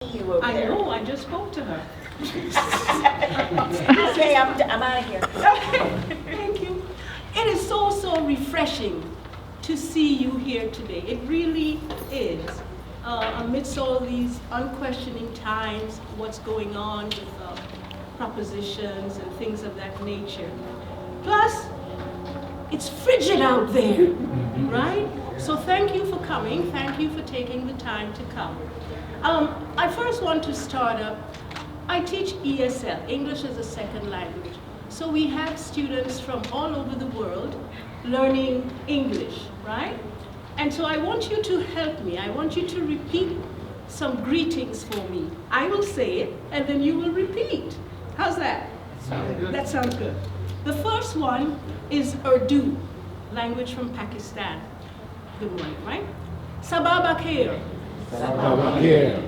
you over I there. know, I just spoke to her. Okay, I'm out of here. Okay, thank you. It is so refreshing to see you here today. It really is. Amidst all these unquestioning times, what's going on with propositions and things of that nature. Plus, it's frigid out there, right? So thank you for coming. Thank you for taking the time to come. I first want to start up. I teach ESL, English as a Second Language. So we have students from all over the world learning English, right? And so I want you to help me. I want you to repeat some greetings for me. I will say it, and then you will repeat. How's that? That sounds good. The first one is Urdu, language from Pakistan. Good morning, right? Sabah Bakir. Sabah Bakir.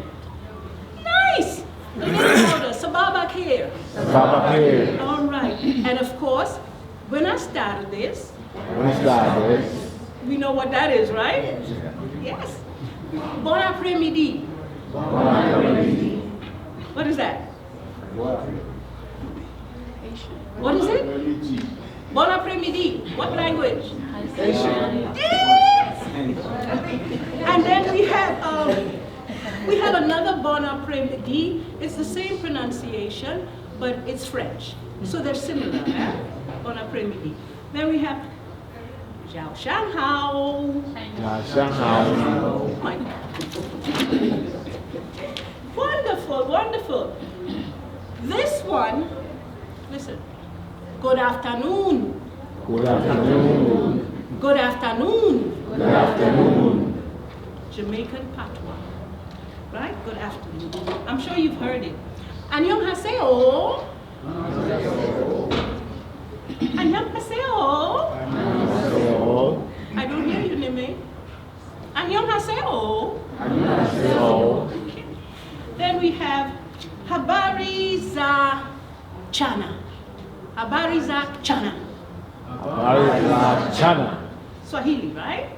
Nice! A little louder. Sabah Bakir. Sabah Bakir. All right. And of course, buenas tardes. Buenas tardes. We know what that is, right? Yes. Bon après-midi. Bon après-midi. What is that? What is it? Bon après-midi. What language? Yes! And then we have another bon après-midi. It's the same pronunciation, but it's French. So they're similar, eh? Bon après-midi. Then we have Zhao Shanghao. Shanghai. Oh my God. Wonderful, wonderful. This one, listen. Good afternoon. Good afternoon. Good afternoon. Good afternoon. Jamaican patois. Right? Good afternoon. I'm sure you've heard it. Annyeonghaseyo. Annyeonghaseyo. Annyeonghaseyo. I don't hear you, Nime. Annyeonghaseyo. Annyeonghaseyo. Okay. Then we have Habari za Chana. Habari za Chana. Habari Chana. Swahili, right?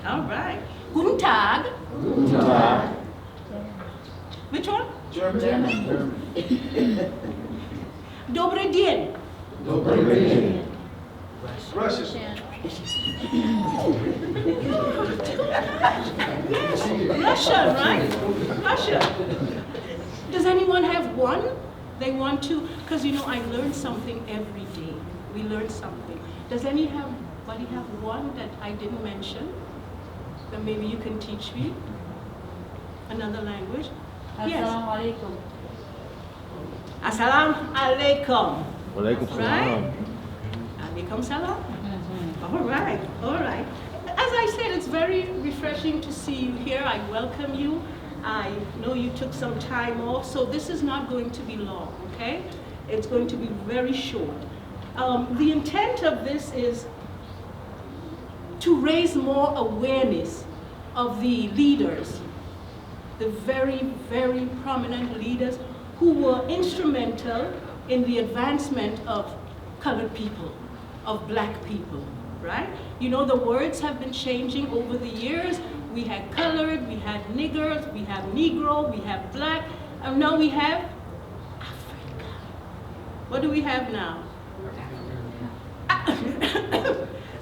All right. Guten Tag. Guten Tag. Which one? German. Dobry dzień. Dobry dzień. Russian. Yes, Russian, right? Russian. Does anyone have one? They want to, because you know I learn something every day. We learn something. Does anybody have one that I didn't mention? That maybe you can teach me? Another language? Yes. Assalamu alaikum. Assalamu alaikum. Walaikum Right? salam. Alaikum salam. All right, all right. As I said, it's very refreshing to see you here. I welcome you. I know you took some time off, so this is not going to be long, okay? It's going to be very short. The intent of this is to raise more awareness of the leaders, the very prominent leaders who were instrumental in the advancement of colored people, of black people, right? You know, the words have been changing over the years. We had colored, we had niggers, we have Negro, we have black, and now we have Africa. What do we have now?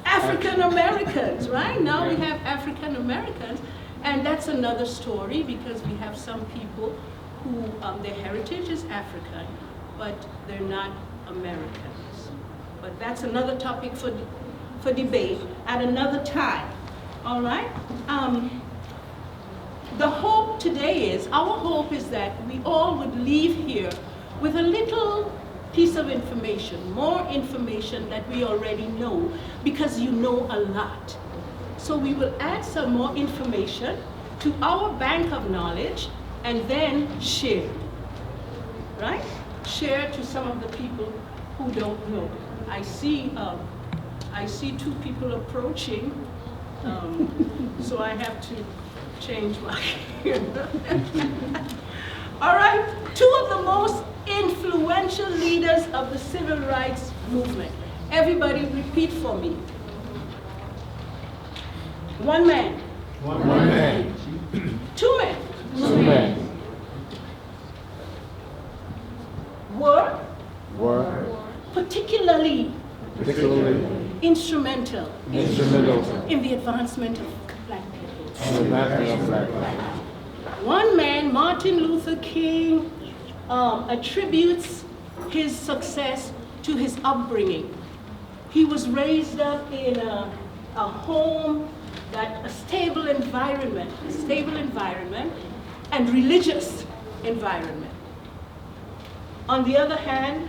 African Americans, right? Now we have African Americans, and that's another story because we have some people who their heritage is African, but they're not Americans. But that's another topic for debate at another time. All right? The hope today is, our hope is that we all would leave here with a little piece of information, more information that we already know, because you know a lot. So we will add some more information to our bank of knowledge and then share, right? Share to some of the people who don't know. I see two people approaching, so I have to change my All right, two of the most influential leaders of the civil rights movement. Everybody repeat for me. One man. One man. Two men. Two men. were particularly particularly instrumental instrumental in the advancement of black people. in the advancement of black lives. One man, Martin Luther King, attributes his success to his upbringing. He was raised up in a home, a stable environment and religious environment. On the other hand,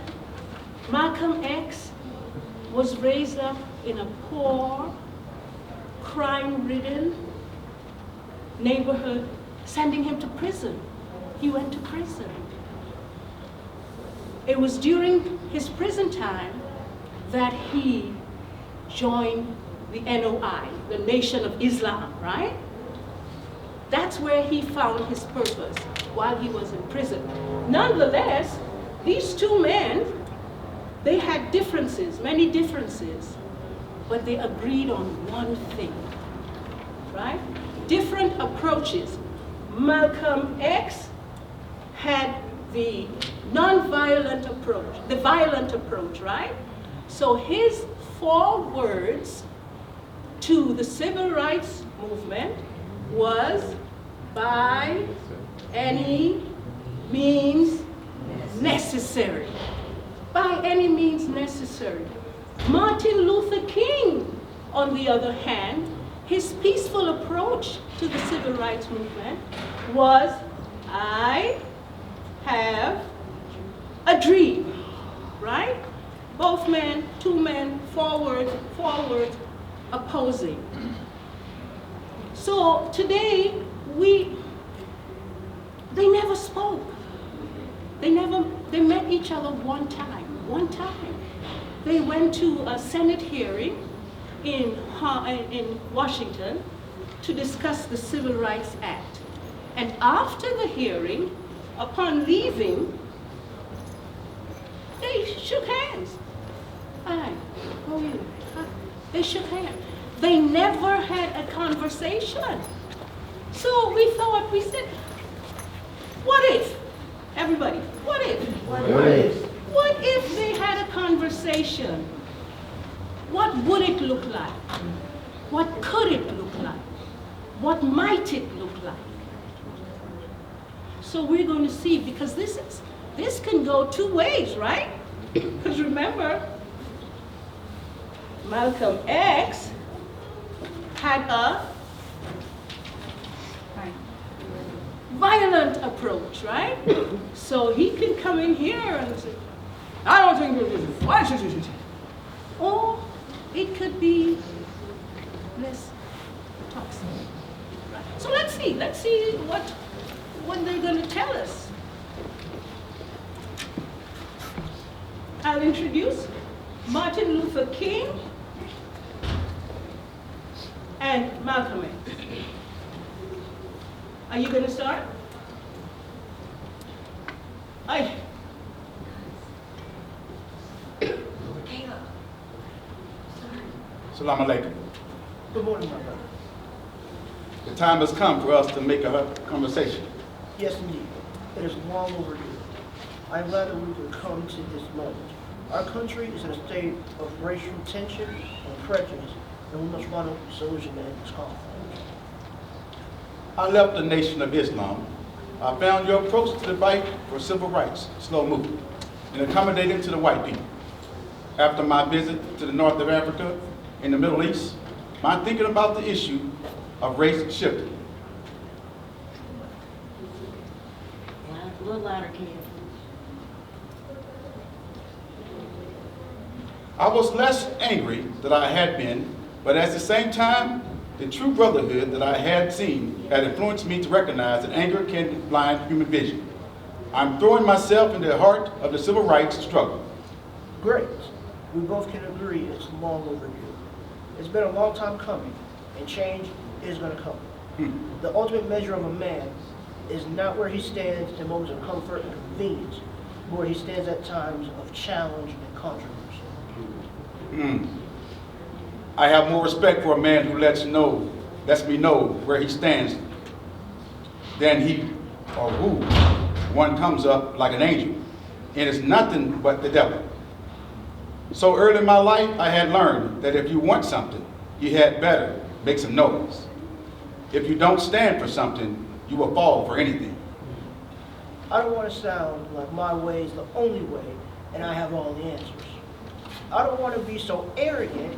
Malcolm X was raised up in a poor, crime-ridden neighborhood, sending him to prison. He went to prison. It was during his prison time that he joined the NOI, the Nation of Islam, right? That's where he found his purpose while he was in prison. Nonetheless, these two men, they had differences, many differences, but they agreed on one thing, right? Different approaches. Malcolm X had the non-violent approach, the violent approach, right? So his forewords to the civil rights movement was by any means necessary. By any means necessary. Martin Luther King, on the other hand, his peaceful approach to the civil rights movement was, I have a dream, right? Both men, two men, forward, opposing. So today, they never spoke. They met each other one time. They went to a Senate hearing in Washington to discuss the Civil Rights Act. And after the hearing, upon leaving, they shook hands. Hi, how are you? Hi. They shook hands. They never had a conversation. So we said, what if? Everybody, what if? What if they had a conversation? What would it look like? What could it look like? What might it look like? So we're going to see, because this can go two ways, right? Because remember, Malcolm X had a violent approach, right? So he can come in here and say, I don't think this is, why should you? Or it could be less toxic. Right? So let's see what they're going to tell us. I'll introduce Martin Luther King and Malcolm X. Are you going to start? Assalamu alaikum. Good morning, my brother. The time has come for us to make a conversation. Yes, indeed. It is long overdue. I'm glad that we could come to this moment. Our country is in a state of racial tension and prejudice, and we must find a solution to end this conflict. I left the Nation of Islam. I found your approach to the fight for civil rights slow moving and accommodating to the white people. After my visit to the north of Africa and the Middle East, my thinking about the issue of race shifted. A little louder, kid. I was less angry than I had been, but at the same time, the true brotherhood that I had seen had influenced me to recognize that anger can blind human vision. I'm throwing myself into the heart of the civil rights struggle. Great. We both can agree it's long overdue. It's been a long time coming, and change is going to come. The ultimate measure of a man is not where he stands in moments of comfort and convenience, but where he stands at times of challenge and controversy. I have more respect for a man who lets me know where he stands than he or who one comes up like an angel and is nothing but the devil. So early in my life, I had learned that if you want something, you had better make some noise. If you don't stand for something, you will fall for anything. I don't want to sound like my way is the only way and I have all the answers. I don't want to be so arrogant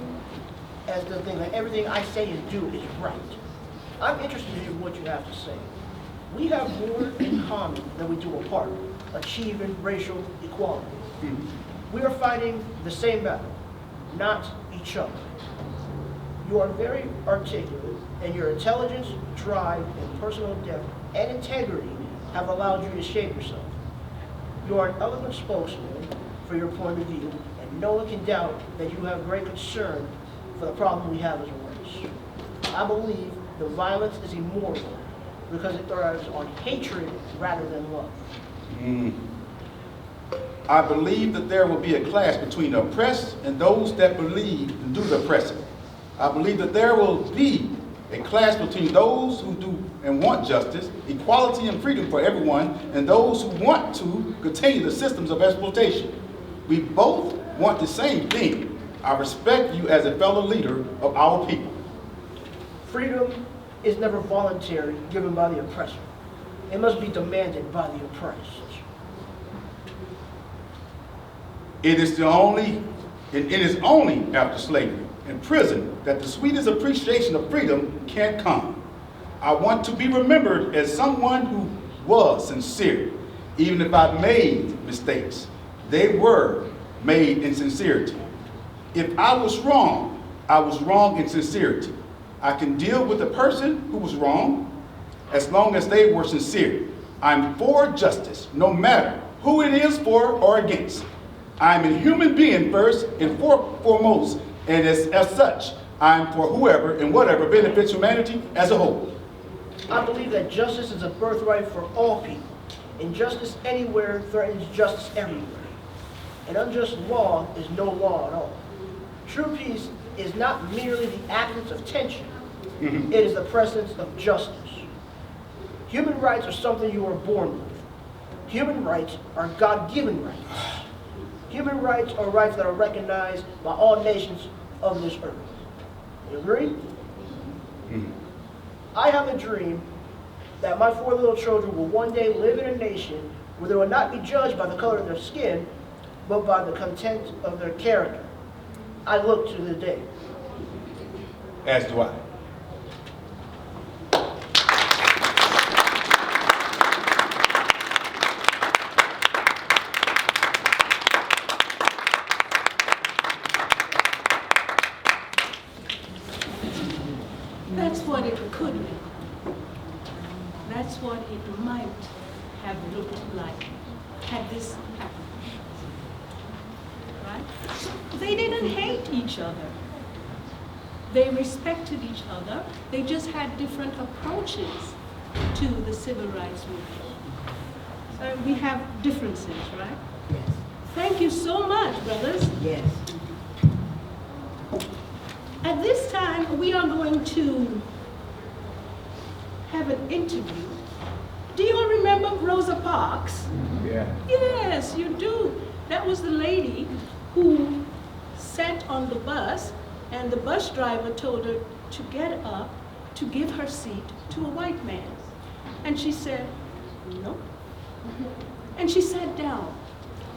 as to think that everything I say and do is right. I'm interested in what you have to say. We have more in common than we do apart, achieving racial equality. We are fighting the same battle, not each other. You are very articulate, and your intelligence, drive, and personal depth and integrity have allowed you to shape yourself. You are an eloquent spokesman for your point of view, and no one can doubt that you have great concern for the problem we have as a race. I believe the violence is immoral because it thrives on hatred rather than love. I believe that there will be a clash between the oppressed and those that believe and do the oppressing. I believe that there will be a clash between those who do and want justice, equality, and freedom for everyone, and those who want to continue the systems of exploitation. We both want the same thing. I respect you as a fellow leader of our people. Freedom is never voluntary, given by the oppressor. It must be demanded by the oppressed. It is only after slavery and prison that the sweetest appreciation of freedom can come. I want to be remembered as someone who was sincere. Even if I made mistakes, they were made in sincerity. If I was wrong in sincerity. I can deal with the person who was wrong as long as they were sincere. I'm for justice, no matter who it is for or against. I'm a human being first and foremost, and as such, I'm for whoever and whatever benefits humanity as a whole. I believe that justice is a birthright for all people. Injustice anywhere threatens justice everywhere. An unjust law is no law at all. True peace is not merely the absence of tension. It is the presence of justice. Human rights are something you are born with. Human rights are God-given rights. Human rights are rights that are recognized by all nations of this earth. You agree? I have a dream that my 4 little children will one day live in a nation where they will not be judged by the color of their skin, but by the content of their character. I look to the day. As do I. That's what it could be. That's what it might have looked like had this happened. Right? They didn't hate each other. They respected each other. They just had different approaches to the civil rights movement. So we have differences, right? Yes. Thank you so much, brothers. Yes. At this time, we are going to have an interview. Do you all remember Rosa Parks? Yeah. Yes, you do. That was the lady who sat on the bus, and the bus driver told her to get up to give her seat to a white man. And she said, no. And she sat down,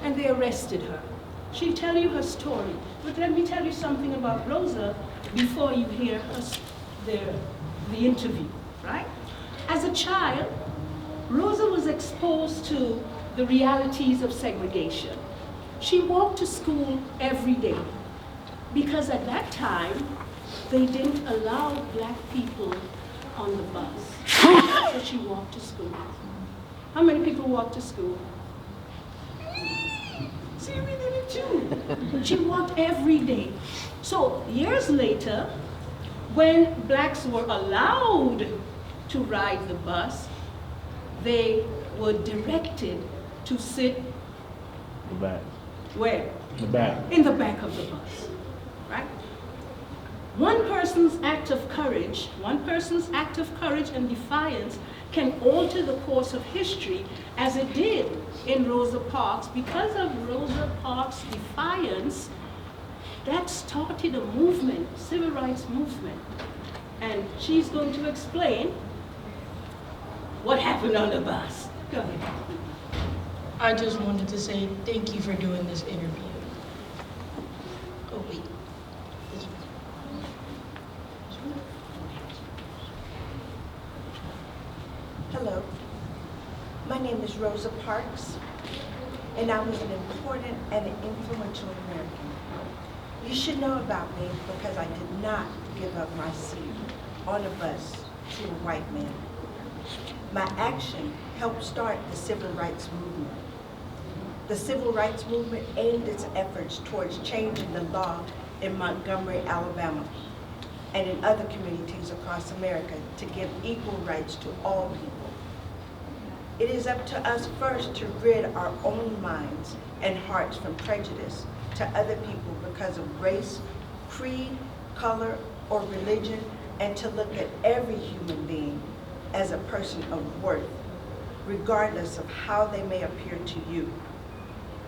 and they arrested her. She'll tell you her story. But let me tell you something about Rosa before you hear the interview, right? As a child, Rosa was exposed to the realities of segregation. She walked to school every day because at that time, they didn't allow black people on the bus. So she walked to school. How many people walk to school? See, we did it too. She walked every day. So years later, when blacks were allowed to ride the bus, they were directed to sit The back. where? The back. In the back of the bus, right? One person's act of courage and defiance can alter the course of history as it did in Rosa Parks. Because of Rosa Parks' defiance, that started a movement, civil rights movement. And she's going to explain what happened on the bus. Go ahead. I just wanted to say thank you for doing this interview. Oh, wait. Hello, my name is Rosa Parks, and I was an important and influential American. You should know about me because I did not give up my seat on a bus to a white man. My action helped start the civil rights movement. The civil rights movement aimed its efforts towards changing the law in Montgomery, Alabama, and in other communities across America to give equal rights to all people. It is up to us first to rid our own minds and hearts from prejudice to other people because of race, creed, color, or religion, and to look at every human being as a person of worth, regardless of how they may appear to you.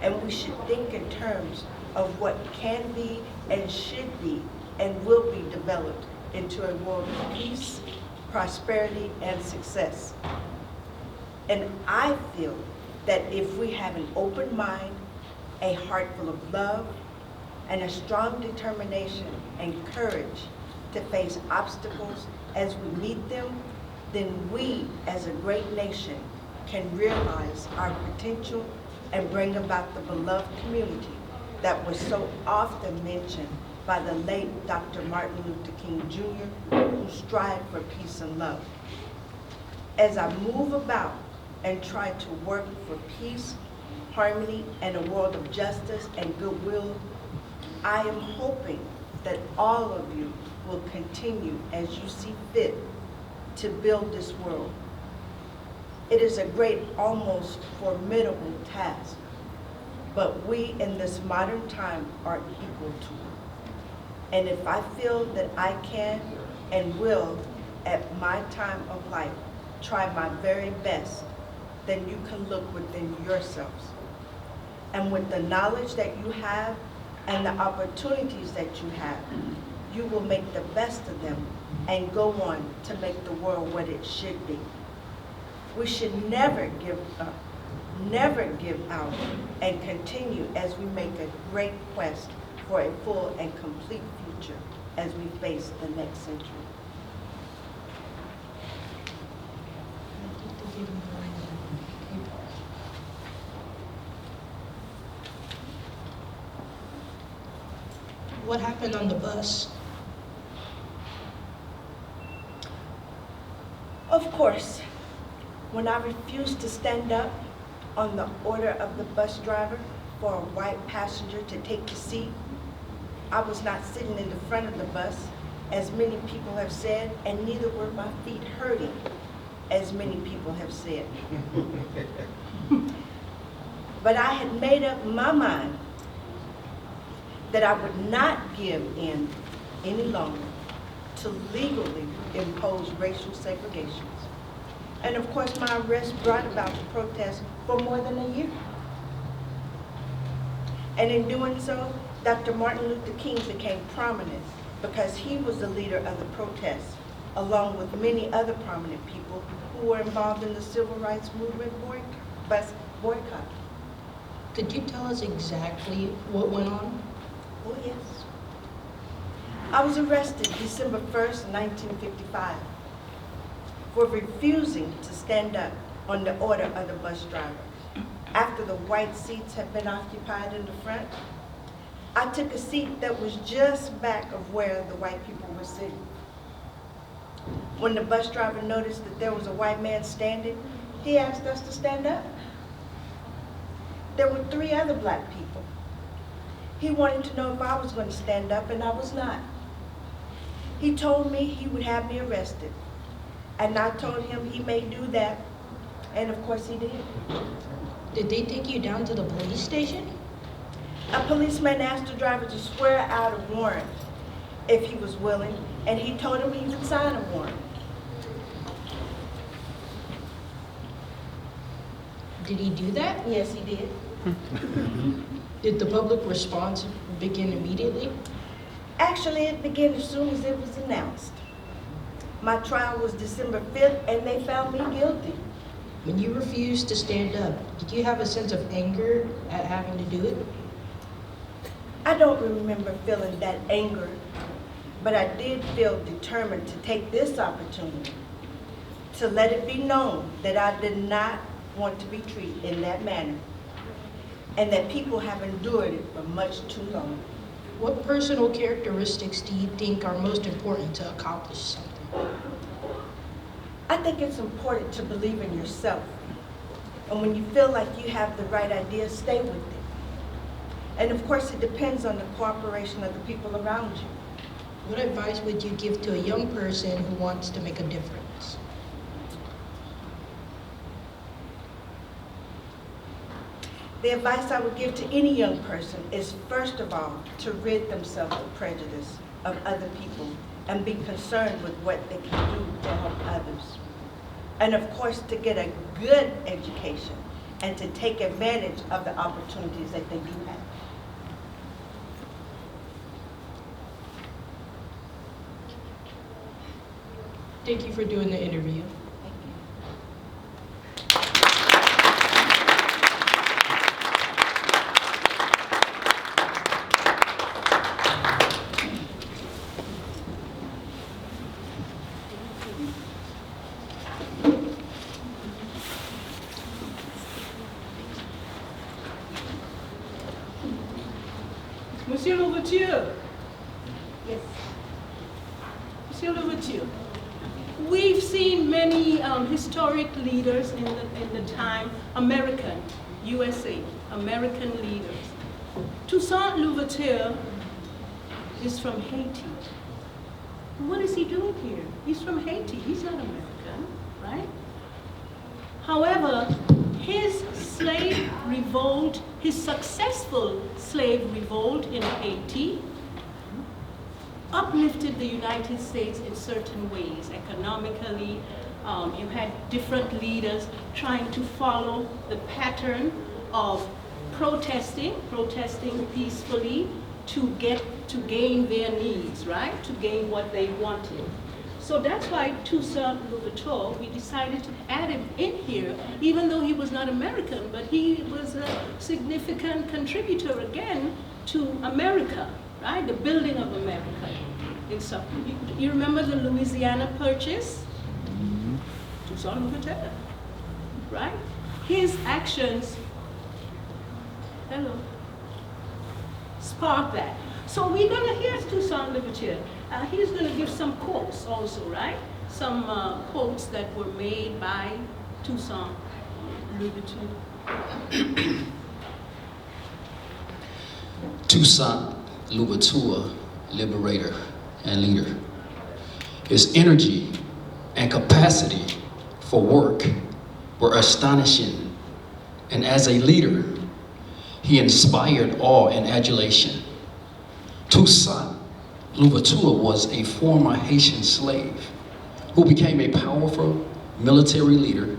And we should think in terms of what can be and should be and will be developed into a world of peace, prosperity, and success. And I feel that if we have an open mind, a heart full of love, and a strong determination and courage to face obstacles as we meet them, then we as a great nation can realize our potential and bring about the beloved community that was so often mentioned by the late Dr. Martin Luther King Jr., who strived for peace and love. As I move about and try to work for peace, harmony, and a world of justice and goodwill, I am hoping that all of you will continue as you see fit to build this world. It is a great, almost formidable task, but we in this modern time are equal to it. And if I feel that I can and will, at my time of life, try my very best, then you can look within yourselves. And with the knowledge that you have and the opportunities that you have, you will make the best of them and go on to make the world what it should be. We should never give up, never give out, and continue as we make a great quest for a full and complete future as we face the next century. What happened on the bus? Of course, when I refused to stand up on the order of the bus driver for a white passenger to take the seat, I was not sitting in the front of the bus, as many people have said, and neither were my feet hurting, as many people have said. But I had made up my mind that I would not give in any longer to legally impose racial segregations. And of course, my arrest brought about the protest for more than a year. And in doing so, Dr. Martin Luther King became prominent because he was the leader of the protests, along with many other prominent people who were involved in the civil rights movement bus boycott. Could you tell us exactly what went on? Oh, yes. I was arrested December 1st, 1955, for refusing to stand up on the order of the bus driver. After the white seats had been occupied in the front, I took a seat that was just back of where the white people were sitting. When the bus driver noticed that there was a white man standing, he asked us to stand up. There were 3 other black people. He wanted to know if I was going to stand up, and I was not. He told me he would have me arrested, and I told him he may do that, and of course he did. Did they take you down to the police station? A policeman asked the driver to swear out a warrant if he was willing, and he told him he would sign a warrant. Did he do that? Yes, he did. Did the public response begin immediately? Actually, it began as soon as it was announced. My trial was December 5th, and they found me guilty. When you refused to stand up, did you have a sense of anger at having to do it? I don't remember feeling that anger, but I did feel determined to take this opportunity to let it be known that I did not want to be treated in that manner, and that people have endured it for much too long. What personal characteristics do you think are most important to accomplish something? I think it's important to believe in yourself, and when you feel like you have the right idea, stay with it. And of course, it depends on the cooperation of the people around you. What advice would you give to a young person who wants to make a difference? The advice I would give to any young person is, first of all, to rid themselves of prejudice of other people and be concerned with what they can do to help others. And of course, to get a good education and to take advantage of the opportunities that they do have. Thank you for doing the interview. Thank you. Monsieur Louverture. Yes. Monsieur Louverture, we've seen many historic leaders in the time, American, USA, American leaders. Toussaint Louverture is from Haiti. What is he doing here? He's from Haiti, he's not American, right? However, his slave revolt, his successful slave revolt in Haiti, uplifted the United States in certain ways. Economically, you had different leaders trying to follow the pattern of protesting peacefully to gain their needs, right? To gain what they wanted. So that's why Toussaint Louverture, we decided to add him in here, even though he was not American, but he was a significant contributor again to America, right? The building of America. You remember the Louisiana Purchase? Toussaint Louverture, right? His actions, sparked that. So we're gonna hear Toussaint Louverture. He's gonna give some quotes also, right? Some quotes that were made by Toussaint Louverture. Toussaint Louverture, liberator and leader. His energy and capacity for work were astonishing, and as a leader, he inspired awe and adulation. Toussaint Louverture was a former Haitian slave who became a powerful military leader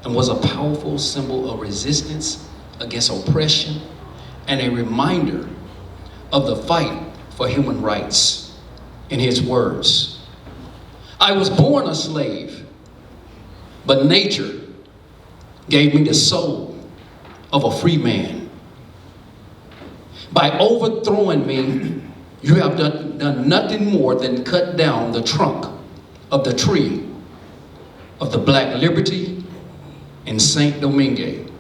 and was a powerful symbol of resistance against oppression and a reminder of the fight for human rights. In his words, "I was born a slave, but nature gave me the soul of a free man. By overthrowing me, you have done nothing more than cut down the trunk of the tree of the Black liberty in Saint Domingue.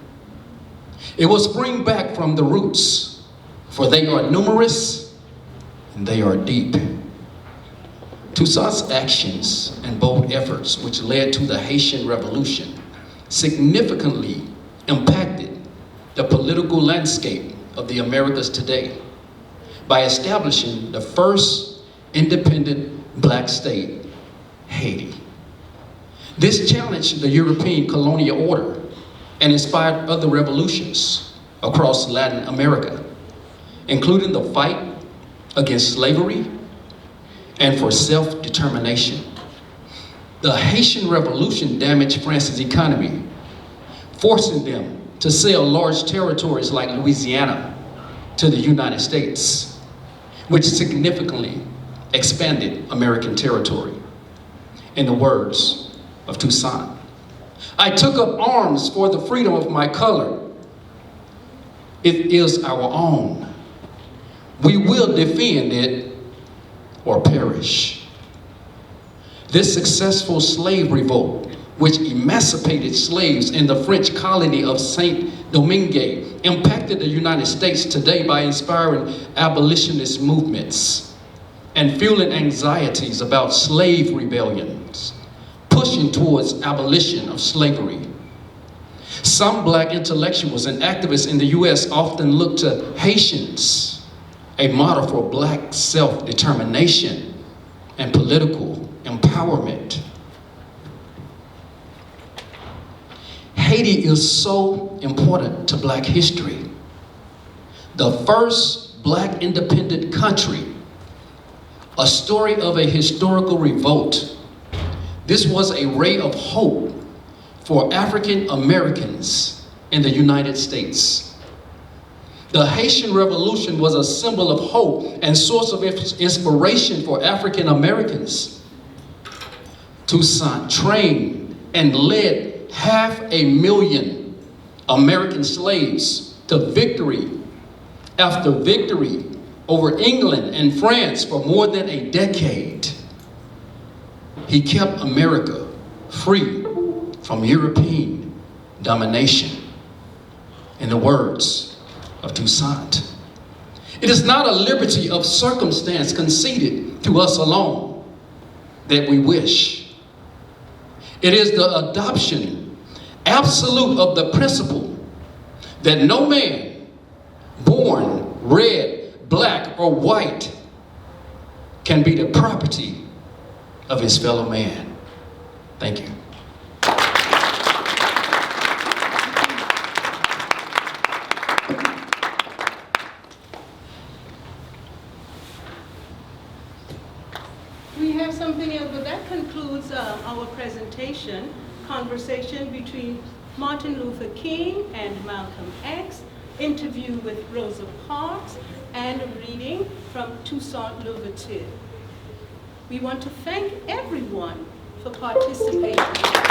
It will spring back from the roots, for they are numerous and they are deep." Toussaint's actions and bold efforts, which led to the Haitian Revolution, significantly impacted the political landscape of the Americas today by establishing the first independent Black state, Haiti. This challenged the European colonial order and inspired other revolutions across Latin America, including the fight against slavery and for self-determination. The Haitian Revolution damaged France's economy, forcing them to sell large territories like Louisiana to the United States, which significantly expanded American territory. In the words of Toussaint, I took up arms for the freedom of my color. It is our own. We will defend it or perish. This successful slave revolt, which emancipated slaves in the French colony of Saint-Domingue, impacted the United States today by inspiring abolitionist movements and fueling anxieties about slave rebellions, pushing towards abolition of slavery. Some black intellectuals and activists in the US often look to Haitians, a model for black self-determination and political empowerment. Haiti is so important to black history. The first black independent country, a story of a historical revolt. This was a ray of hope for African Americans in the United States. The Haitian Revolution was a symbol of hope and source of inspiration for African Americans. Toussaint trained and led 500,000 American slaves to victory after victory over England and France for more than a decade. He kept America free from European domination. In the words of Toussaint, it is not a liberty of circumstance conceded to us alone that we wish. It is the adoption absolute of the principle that no man born red, black, or white can be the property of his fellow man. Thank you. We have something else, but that concludes our presentation, conversation between Martin Luther King and Malcolm X, interview with Rosa Parks, and a reading from Toussaint Louverture. We want to thank everyone for participating.